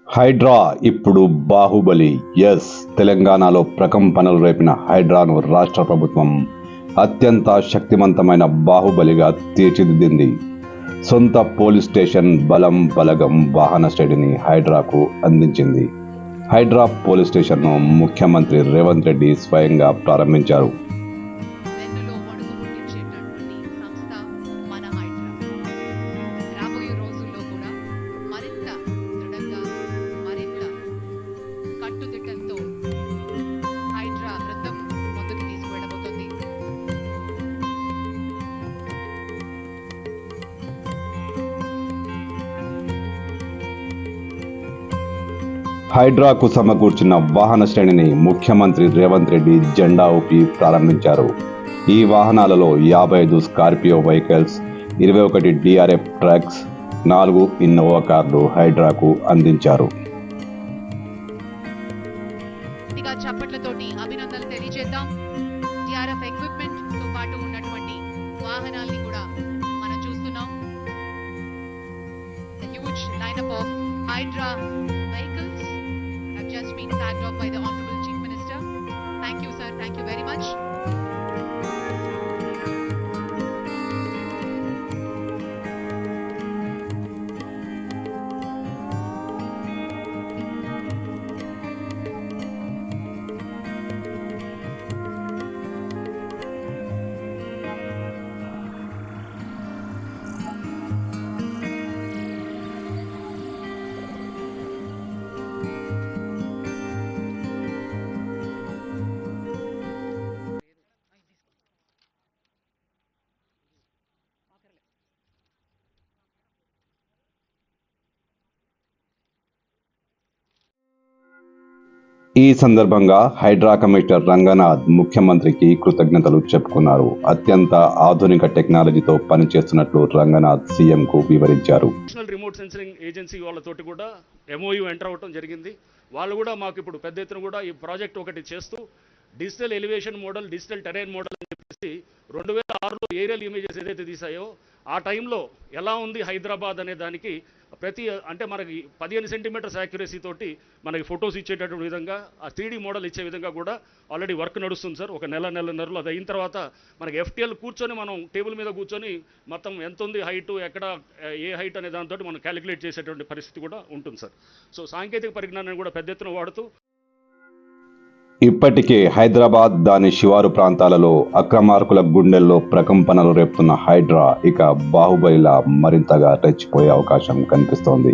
హైడ్రా ఇప్పుడు బాహుబలి. ఎస్, తెలంగాణలో ప్రకంపనలు రేపిన హైడ్రాను రాష్ట్ర ప్రభుత్వం అత్యంత శక్తివంతమైన బాహుబలిగా తీర్చిదిద్దింది. సొంత పోలీస్ స్టేషన్, బలం, బలగం, వాహన శ్రేణిని హైడ్రాకు అందించింది. హైడ్రా పోలీస్ స్టేషన్ను ముఖ్యమంత్రి రేవంత్ రెడ్డి స్వయంగా ప్రారంభించారు. వెన్నులో వణుకు పుట్టించేటటువంటి సంస్థ మన హైడ్రా. రాబోయే రోజుల్లో కూడా మరింత దృఢంగా, మరింత కట్టుదిట్టంతో హైడ్రా బృందం ముందుకు తీసుకువెళ్ళబోతోంది. హైడ్రాకు సమకూర్చిన వాహన శ్రేణిని ముఖ్యమంత్రి రేవంత్ రెడ్డి జెండా ఊపి ప్రారంభించారు. ఈ వాహనాలలో 55 Scorpio vehicles, 21 DRF trucks, 4 Innova కార్లు హైడ్రాకు అందించారు. గట్టిగా చప్పట్లతోటి అభినందనలు తెలియజేద్దాం. డిఆర్ఎఫ్ ఎక్విప్మెంట్ తో పాటు ఉన్నటువంటి వాహనాల్ని కూడా మనం చూస్తున్నాం. The huge lineup of Hydra vehicles have just been flagged off by the Honorable Chief Minister. Thank you, sir. Thank you very much. ఈ సందర్భంగా హైడ్రా కమిషనర్ రంగనాథ్ ముఖ్యమంత్రికి కృతజ్ఞతలు చెప్పుకున్నారు. అత్యంత ఆధునిక టెక్నాలజీతో పనిచేస్తున్నట్లు రంగనాథ్ సీఎంకు వివరించారు. నేషనల్ రిమోట్ సెన్సింగ్ ఏజెన్సీ వాళ్ళతోటి కూడా ఎంఓయూ ఎంటర్ అవ్వడం జరిగింది. వాళ్ళు కూడా మాకు ఇప్పుడు పెద్ద ఎత్తున కూడా ఈ ప్రాజెక్ట్ ఒకటి చేస్తూ digital elevation model, digital terrain model అని చెప్పేసి 2006లో ఏరియల్ ఇమేజెస్ ఏదైతే తీసాయో ఆ టైంలో ఎలా ఉంది హైదరాబాద్ అనే దానికి ప్రతి అంటే మనకి 15 సెంటీమీటర్స్ యాక్యురసీ తోటి మనకి ఫొటోస్ ఇచ్చేటటువంటి విధంగా ఆ 3D మోడల్ ఇచ్చే విధంగా కూడా ఆల్రెడీ వర్క్ నడుస్తుంది సార్. ఒక నెలన్నరలో అది అయిన తర్వాత మనకి ఎఫ్టీఎల్ కూర్చొని మనం టేబుల్ మీద కూర్చొని మొత్తం ఎంత ఉంది హైట్, ఎక్కడ ఏ హైట్ అనే దాంతో మనం క్యాలిక్యులేట్ చేసేటువంటి పరిస్థితి కూడా ఉంటుంది సార్. సో సాంకేతిక పరిజ్ఞానాన్ని కూడా పెద్ద ఎత్తున వాడుతూ ఇప్పటికే హైదరాబాద్, దాని శివారు ప్రాంతాలలో అక్రమార్కుల గుండెల్లో ప్రకంపనలు రేపుతున్న హైడ్రా ఇక బాహుబలిలా మరింతగా రెచ్చిపోయే అవకాశం కనిపిస్తోంది.